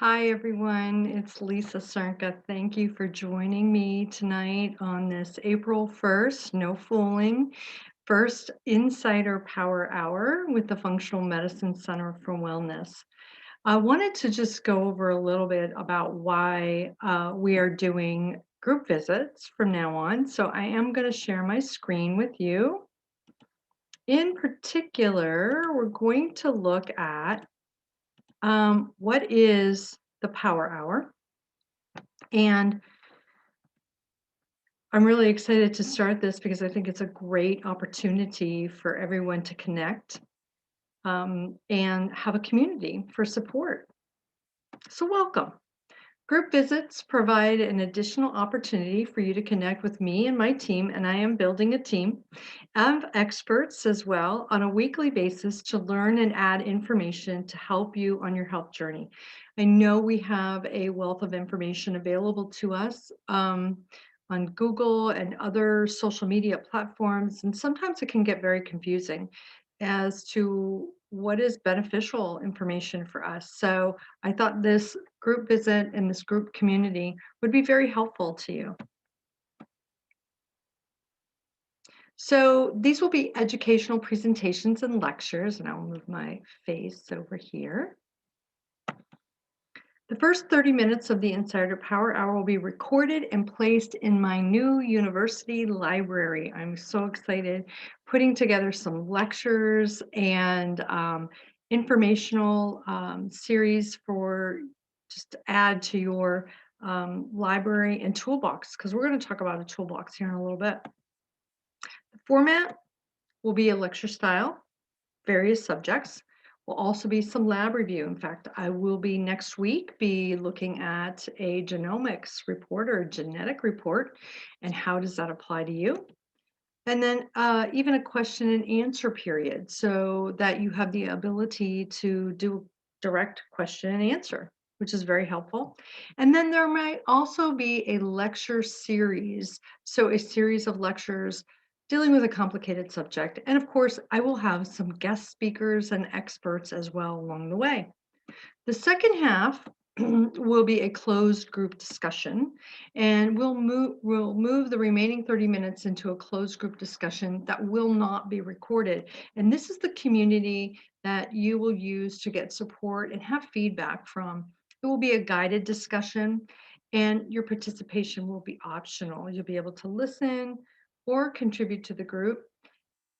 Hi, everyone. It's Lisa Cernka. Thank you for joining me tonight on this April 1st, no fooling, first Insider Power Hour with the Functional Medicine Center for Wellness. I wanted to just go over a little bit about why we are doing group visits from now on. So I am going to share my screen with you. In particular, we're going to look at what is the Power Hour. And I'm really excited to start this because I think it's a great opportunity for everyone to connect and have a community for support. So welcome. Group visits provide an additional opportunity for you to connect with me and my team, and I am building a team of experts as well on a weekly basis to learn and add information to help you on your health journey. I know we have a wealth of information available to us on Google and other social media platforms, and sometimes it can get very confusing as to what is beneficial information for us. So I thought this group visit and this group community would be very helpful to you. So these will be educational presentations and lectures, and I'll move my face over here. The first 30 minutes of the Insider Power Hour will be recorded and placed in my new university library. I'm so excited, putting together some lectures and informational series for just to add to your library and toolbox, because we're going to talk about a toolbox here in a little bit. The format will be a lecture style, various subjects. Will also be some lab review. In fact, I will be next week be looking at a genomics report or a genetic report, and how does that apply to you? And then even a question and answer period so that you have the ability to do direct question and answer, which is very helpful. And then there might also be a lecture series. So a series of lectures dealing with a complicated subject. And of course, I will have some guest speakers and experts as well along the way. The second half will be a closed group discussion, and we'll move the remaining 30 minutes into a closed group discussion that will not be recorded. And this is the community that you will use to get support and have feedback from. It will be a guided discussion, and your participation will be optional. You'll be able to listen or contribute to the group.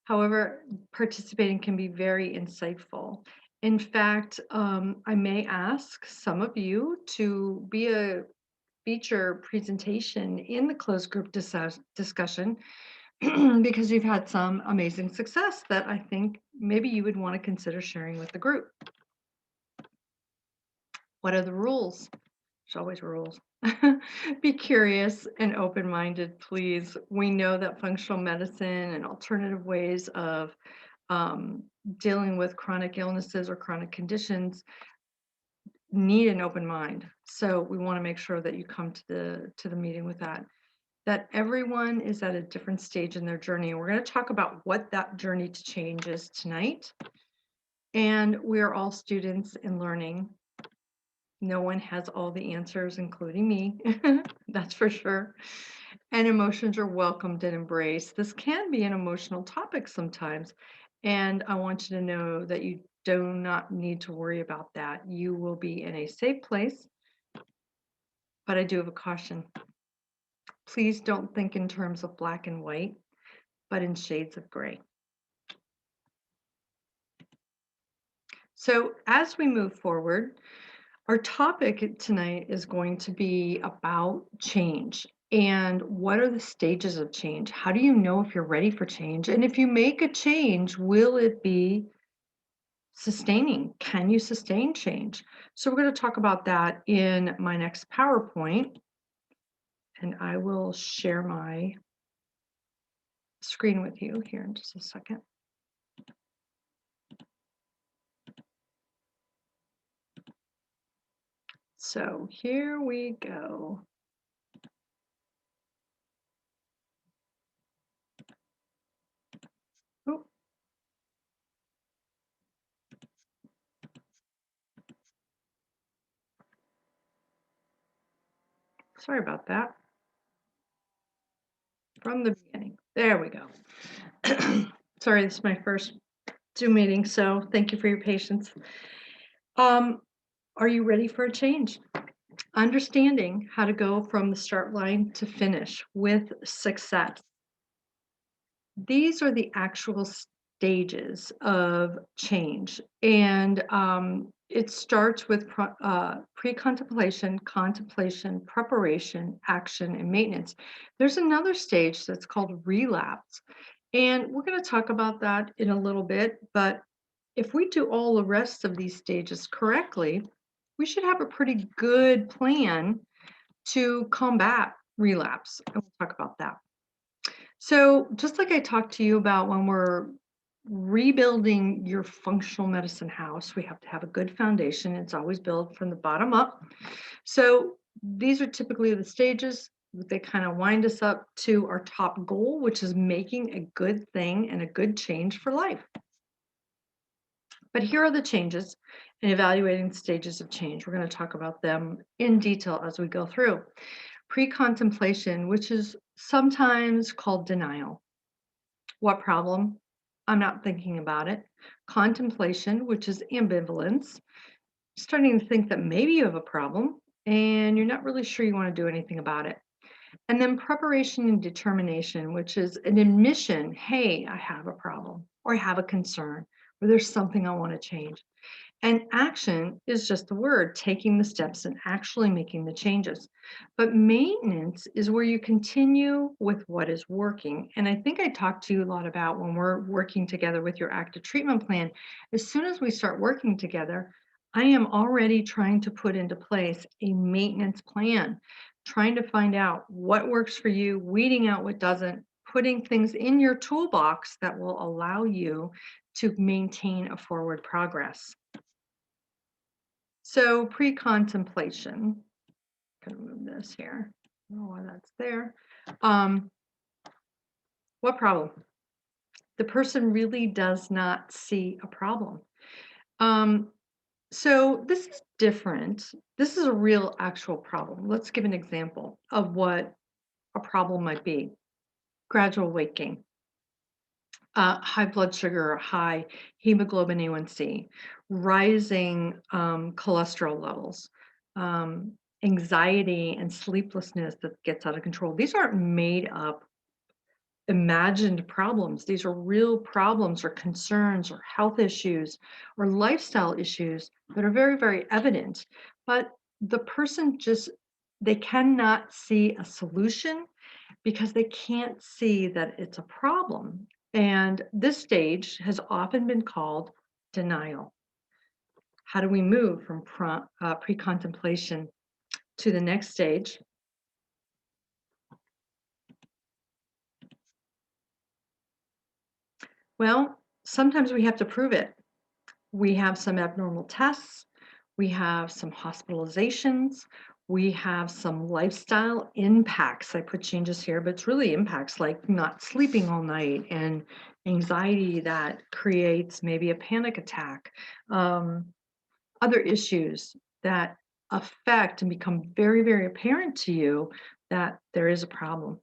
However, participating can be very insightful. In fact, I may ask some of you to be a feature presentation in the closed group discussion because you've had some amazing success that I think maybe you would want to consider sharing with the group. What are the rules? There's always rules. Be curious and open-minded, please. We know that functional medicine and alternative ways of dealing with chronic illnesses or chronic conditions need an open mind. So we want to make sure that you come to the meeting with that everyone is at a different stage in their journey. And we're going to talk about what that journey to change is tonight. And we are all students in learning. No one has all the answers, including me. That's for sure. And emotions are welcomed and embraced. This can be an emotional topic sometimes. And I want you to know that you do not need to worry about that. You will be in a safe place. But I do have a caution. Please don't think in terms of black and white, but in shades of gray. So as we move forward, our topic tonight is going to be about change. And what are the stages of change? How do you know if you're ready for change? And if you make a change, will it be sustaining? Can you sustain change? So we're going to talk about that in my next PowerPoint. And I will share my screen with you here in just a second. So here we go. Oh. Sorry about that. From the beginning. There we go. Sorry, this is my first Zoom meeting, so thank you for your patience. Um, are you ready for a change? Understanding how to go from the start line to finish with success. These are the actual stages of change. And it starts with pre-contemplation, contemplation, preparation, action, and maintenance. There's another stage that's called relapse. And we're going to talk about that in a little bit. But if we do all the rest of these stages correctly, we should have a pretty good plan to combat relapse. And we'll talk about that. So, just like I talked to you about when we're rebuilding your functional medicine house, we have to have a good foundation. It's always built from the bottom up. So, these are typically the stages. They kind of wind us up to our top goal, which is making a good thing and a good change for life. But here are the changes and evaluating the stages of change. We're going to talk about them in detail as we go through. Pre-contemplation, which is sometimes called denial. What problem? I'm not thinking about it. Contemplation, which is ambivalence, starting to think that maybe you have a problem and you're not really sure you want to do anything about it. And then preparation and determination, which is an admission, hey, I have a problem or I have a concern or there's something I want to change. And action is just the word, taking the steps and actually making the changes. But maintenance is where you continue with what is working. And I think I talked to you a lot about when we're working together with your active treatment plan. As soon as we start working together, I am already trying to put into place a maintenance plan, trying to find out what works for you, weeding out what doesn't, putting things in your toolbox that will allow you to maintain a forward progress. So pre-contemplation, gonna move this here. I don't know why that's there. What problem? The person really does not see a problem. So this is different. This is a real actual problem. Let's give an example of what a problem might be. Gradual weight gain, high blood sugar, high hemoglobin A1C, rising cholesterol levels, anxiety and sleeplessness that gets out of control. These aren't made up, imagined problems. These are real problems or concerns or health issues or lifestyle issues that are very, very evident. But the person just, they cannot see a solution because they can't see that it's a problem. And this stage has often been called denial. How do we move from pre-contemplation to the next stage? Well, sometimes we have to prove it. We have some abnormal tests. We have some hospitalizations. We have some lifestyle impacts. I put changes here, but it's really impacts like not sleeping all night and anxiety that creates maybe a panic attack. Other issues that affect and become very, very apparent to you that there is a problem.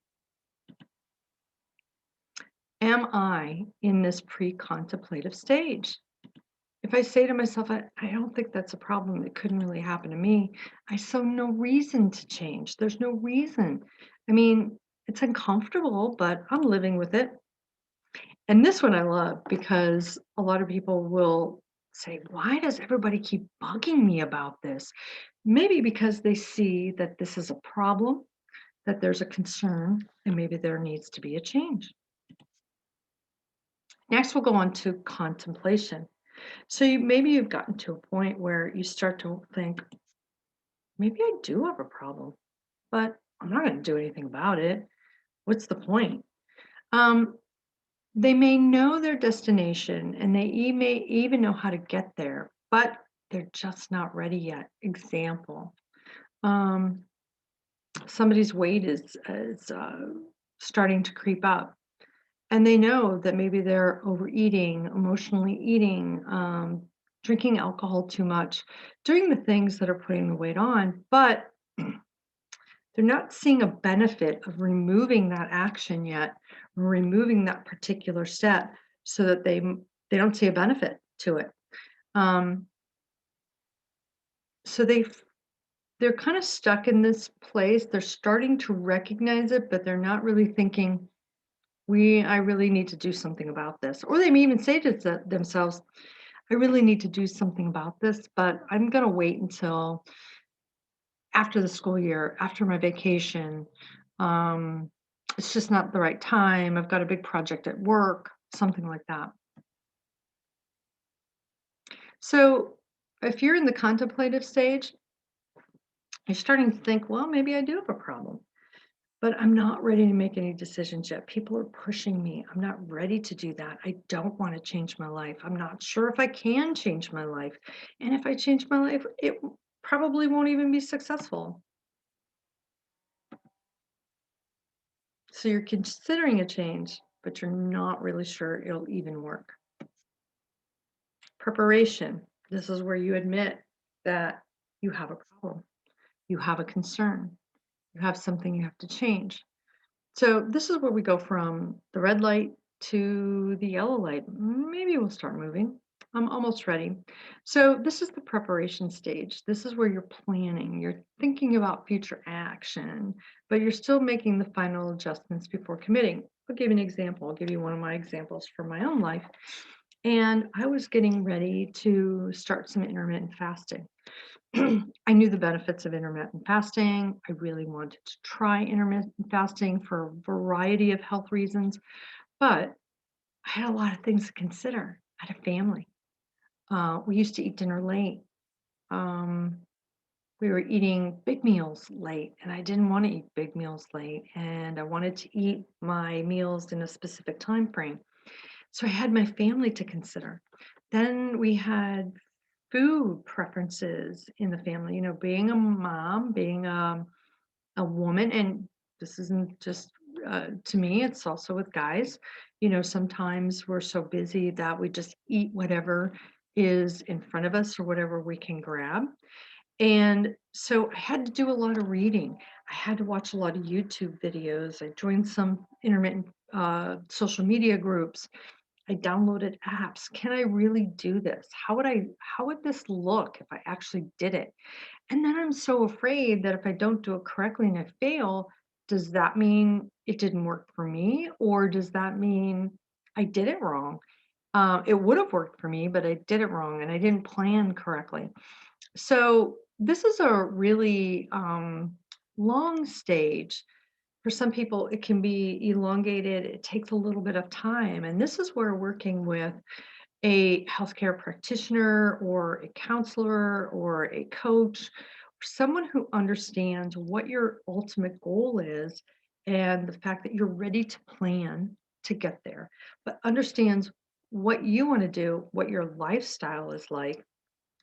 Am I in this pre-contemplative stage? If I say to myself, I don't think that's a problem, it couldn't really happen to me, I saw no reason to change. There's no reason. I mean, it's uncomfortable, but I'm living with it. And this one I love because a lot of people will say, why does everybody keep bugging me about this? Maybe because they see that this is a problem, that there's a concern, and maybe there needs to be a change. Next, we'll go on to contemplation. So maybe you've gotten to a point where you start to think, maybe I do have a problem, but I'm not going to do anything about it. What's the point? Um, they may know their destination and they may even know how to get there, but they're just not ready yet. Example, um, somebody's weight is starting to creep up. And they know that maybe they're overeating, emotionally eating, drinking alcohol too much, doing the things that are putting the weight on, but They're not seeing a benefit of removing that action yet, removing that particular step so that they don't see a benefit to it. Um, so they're kind of stuck in this place. They're starting to recognize it, but they're not really thinking, I really need to do something about this. Or they may even say to themselves, I really need to do something about this, but I'm going to wait until after the school year, after my vacation. Um, it's just not the right time. I've got a big project at work, something like that. So if you're in the contemplative stage, you're starting to think, well, maybe I do have a problem, but I'm not ready to make any decisions yet. People are pushing me. I'm not ready to do that. I don't want to change my life. I'm not sure if I can change my life. And if I change my life, it probably won't even be successful. So you're considering a change, but you're not really sure it'll even work. Preparation. This is where you admit that you have a problem, you have a concern, you have something you have to change. So this is where we go from the red light to the yellow light. Maybe we'll start moving. I'm almost ready. So this is the preparation stage. This is where you're planning, you're thinking about future action, but you're still making the final adjustments before committing. I'll give you an example. I'll give you one of my examples from my own life. And I was getting ready to start some intermittent fasting. I knew the benefits of intermittent fasting. I really wanted to try intermittent fasting for a variety of health reasons, but I had a lot of things to consider. I had a family. We used to eat dinner late. Um, we were eating big meals late, and I didn't want to eat big meals late, and I wanted to eat my meals in a specific time frame. So I had my family to consider. Then we had food preferences in the family. You know, being a mom, being a woman, and this isn't just to me, it's also with guys. You know, sometimes we're so busy that we just eat whatever is in front of us or whatever we can grab. And so I had to do a lot of reading. I had to watch a lot of YouTube videos. I joined some intermittent social media groups. I downloaded apps. Can I really do this? How would this look if I actually did it? And then I'm so afraid that if I don't do it correctly and I fail, does that mean it didn't work for me? Or does that mean I did it wrong? It would have worked for me, but I did it wrong and I didn't plan correctly. So this is a really long stage. For some people, it can be elongated. It takes a little bit of time. And this is where working with a healthcare practitioner or a counselor or a coach, someone who understands what your ultimate goal is and the fact that you're ready to plan to get there, but understands what you want to do, what your lifestyle is like,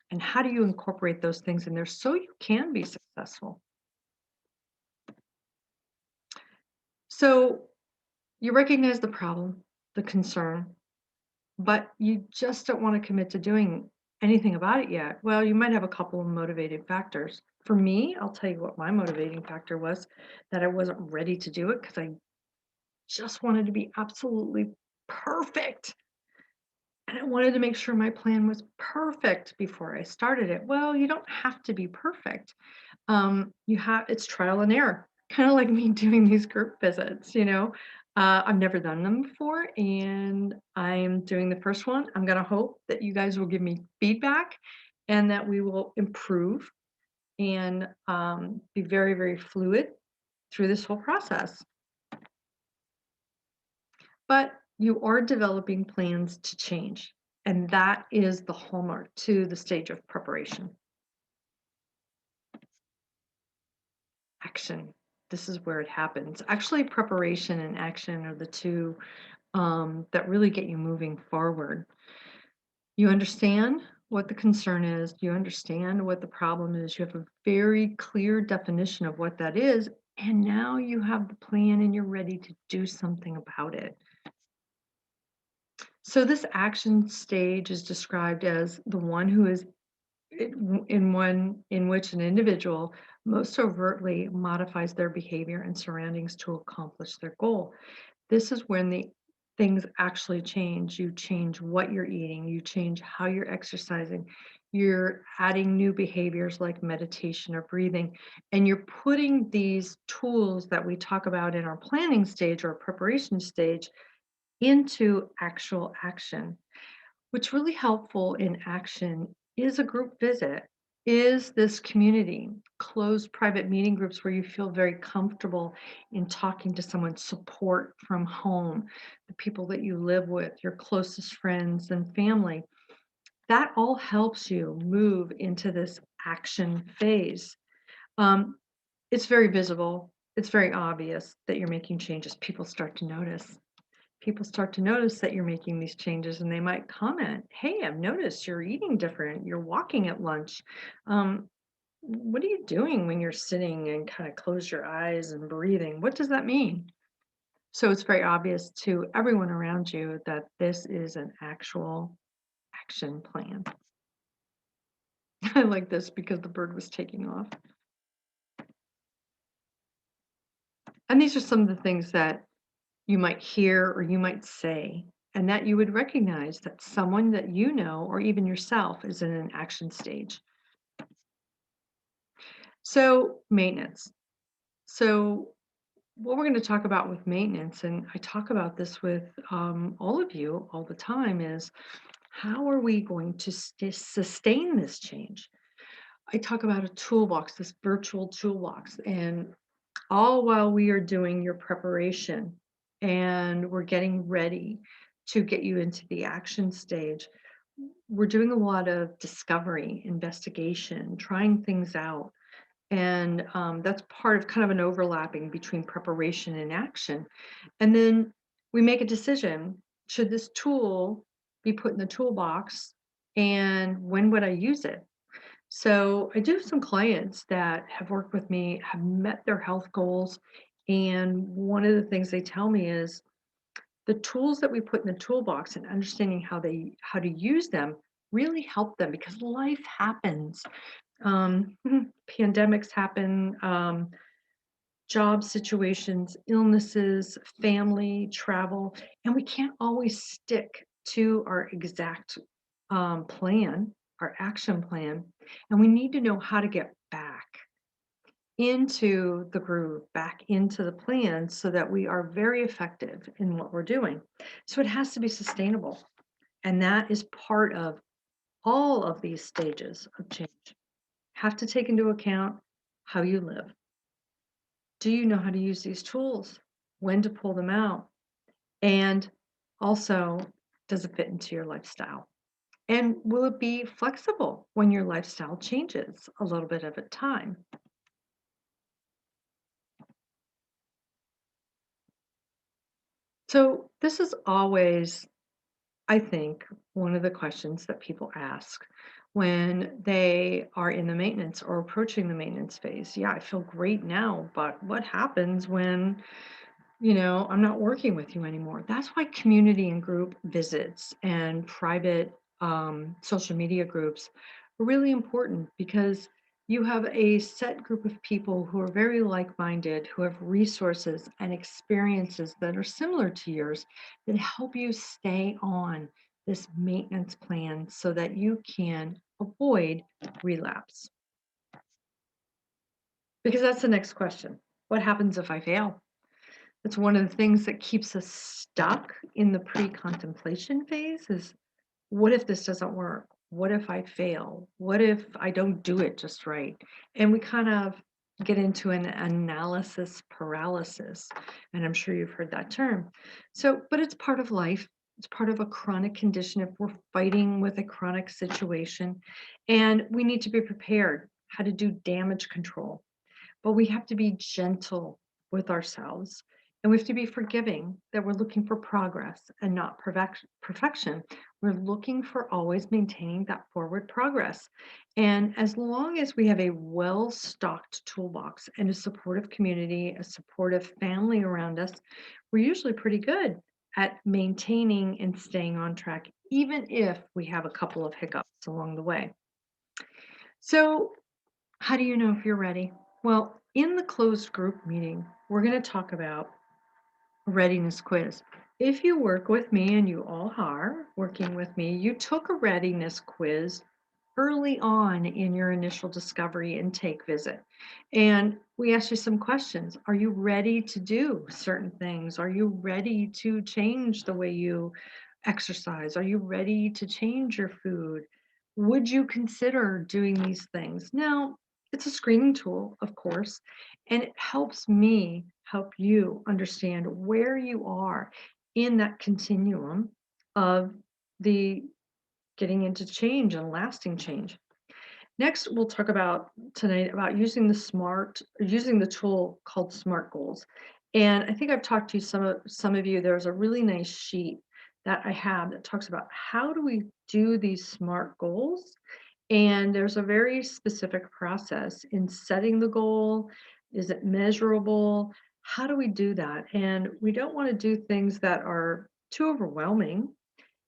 and how do you incorporate those things in there so you can be successful. So you recognize the problem, the concern, but you just don't want to commit to doing anything about it yet. Well, you might have a couple of motivating factors. For me, I'll tell you what my motivating factor was, that I wasn't ready to do it because I just wanted to be absolutely perfect. And I wanted to make sure my plan was perfect before I started it. Well, you don't have to be perfect. It's trial and error, kind of like me doing these group visits, you know. I've never done them before, and I'm doing the first one. I'm going to hope that you guys will give me feedback and that we will improve and be very, very fluid through this whole process. But you are developing plans to change, and that is the hallmark to the stage of preparation. Action. This is where it happens. Actually, preparation and action are the two that really get you moving forward. You understand what the concern is, you understand what the problem is, you have a very clear definition of what that is, and now you have the plan and you're ready to do something about it. So, this action stage is described as the one who is in which an individual most overtly modifies their behavior and surroundings to accomplish their goal. This is when the things actually change. You change what you're eating, you change how you're exercising, you're adding new behaviors like meditation or breathing, and you're putting these tools that we talk about in our planning stage or preparation stage into actual action. What's really helpful in action is a group visit, is this community, closed private meeting groups where you feel very comfortable in talking to someone, support from home, the people that you live with, your closest friends and family. That all helps you move into this action phase. Um, it's very visible. It's very obvious that you're making changes. People start to notice that you're making these changes and they might comment, "Hey, I've noticed you're eating different. You're walking at lunch. Um, what are you doing when you're sitting and kind of close your eyes and breathing? What does that mean?" So it's very obvious to everyone around you that this is an actual action plan. I like this because the bird was taking off. And these are some of the things that you might hear or you might say, and that you would recognize that someone that you know or even yourself is in an action stage. So, maintenance. So, what we're going to talk about with maintenance, and I talk about this with all of you all the time, is how are we going to sustain this change? I talk about a toolbox, this virtual toolbox, and all while we are doing your preparation and we're getting ready to get you into the action stage, we're doing a lot of discovery, investigation, trying things out. And that's part of kind of an overlapping between preparation and action. And then we make a decision. Should this tool be put in the toolbox? And when would I use it? So I do have some clients that have worked with me, have met their health goals. And one of the things they tell me is the tools that we put in the toolbox and understanding how to use them really help them because life happens. Pandemics happen, job situations, illnesses, family, travel, and we can't always stick to our exact plan, our action plan, and we need to know how to get back into the groove, back into the plan so that we are very effective in what we're doing. So it has to be sustainable. And that is part of all of these stages of change. Have to take into account how you live. Do you know how to use these tools? When to pull them out? And also, does it fit into your lifestyle? And will it be flexible when your lifestyle changes a little bit at a time? So, this is always, I think, one of the questions that people ask when they are in the maintenance or approaching the maintenance phase. Yeah, I feel great now, but what happens when I'm not working with you anymore? That's why community and group visits and private social media groups are really important because you have a set group of people who are very like-minded, who have resources and experiences that are similar to yours that help you stay on this maintenance plan so that you can avoid relapse. Because that's the next question. What happens if I fail? It's one of the things that keeps us stuck in the pre-contemplation phase is, what if this doesn't work? What if I fail? What if I don't do it just right? And we kind of get into an analysis paralysis. And I'm sure you've heard that term. So, but it's part of life. It's part of a chronic condition if we're fighting with a chronic situation. And we need to be prepared how to do damage control, but we have to be gentle with ourselves and we have to be forgiving that we're looking for progress and not perfection. We're looking for always maintaining that forward progress. And as long as we have a well stocked toolbox and a supportive community, a supportive family around us, we're usually pretty good at maintaining and staying on track, even if we have a couple of hiccups along the way. So, how do you know if you're ready? Well, in the closed group meeting, we're going to talk about readiness quiz. If you work with me, and you all are working with me, you took a readiness quiz early on in your initial discovery intake visit. And we asked you some questions. Are you ready to do certain things? Are you ready to change the way you exercise? Are you ready to change your food? Would you consider doing these things? Now, it's a screening tool, of course, and it helps me help you understand where you are in that continuum of the getting into change and lasting change. Next, we'll talk about tonight about using the tool called SMART goals. And I think I've talked to some of you. There's a really nice sheet that I have that talks about how do we do these SMART goals. And there's a very specific process in setting the goal. Is it measurable? How do we do that? And we don't want to do things that are too overwhelming.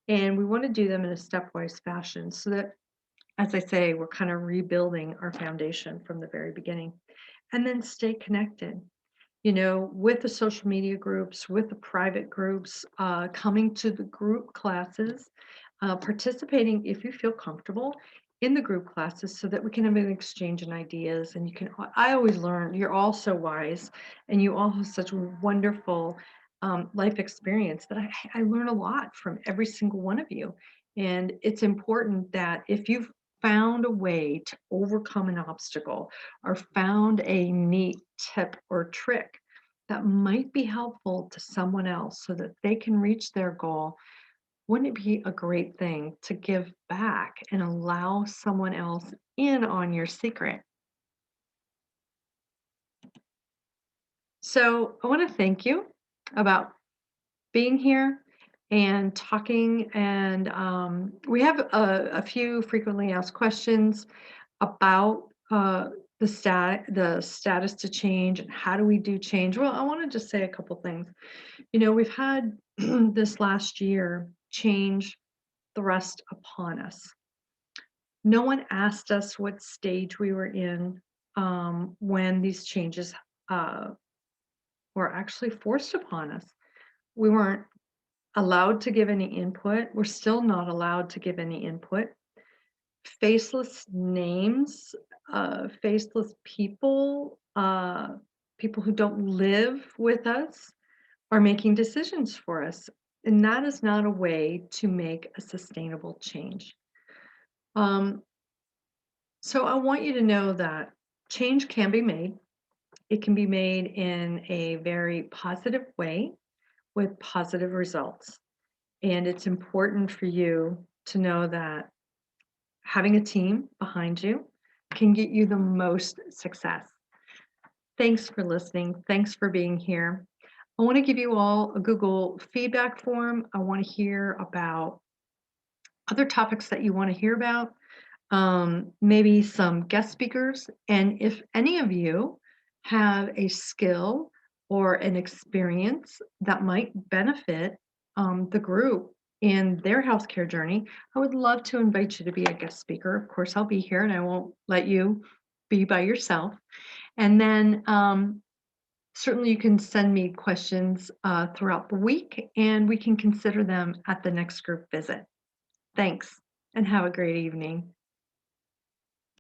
And we want to do them in a stepwise fashion so that, as I say, we're kind of rebuilding our foundation from the very beginning. And then stay connected, with the social media groups, with the private groups, coming to the group classes, participating if you feel comfortable in the group classes so that we can have an exchange in ideas. And I always learn, you're all so wise and you all have such wonderful life experience that I learn a lot from every single one of you. And it's important that if you've found a way to overcome an obstacle or found a neat tip or trick that might be helpful to someone else so that they can reach their goal, wouldn't it be a great thing to give back and allow someone else in on your secret? So I want to thank you about being here and talking. And we have a few frequently asked questions about the status to change and how do we do change. Well, I want to just say a couple things. We've had this last year change thrust upon us. No one asked us what stage we were in when these changes uh, were actually forced upon us. We weren't allowed to give any input. We're still not allowed to give any input. Faceless names, faceless people, people who don't live with us are making decisions for us. And that is not a way to make a sustainable change. Um, so I want you to know that change can be made. It can be made in a very positive way with positive results. And it's important for you to know that having a team behind you can get you the most success. Thanks for listening. Thanks for being here. I want to give you all a Google feedback form. I want to hear about other topics that you want to hear about, maybe some guest speakers. And if any of you have a skill or an experience that might benefit the group in their healthcare journey, I would love to invite you to be a guest speaker. Of course, I'll be here and I won't let you be by yourself. And then certainly you can send me questions throughout the week and we can consider them at the next group visit. Thanks and have a great evening.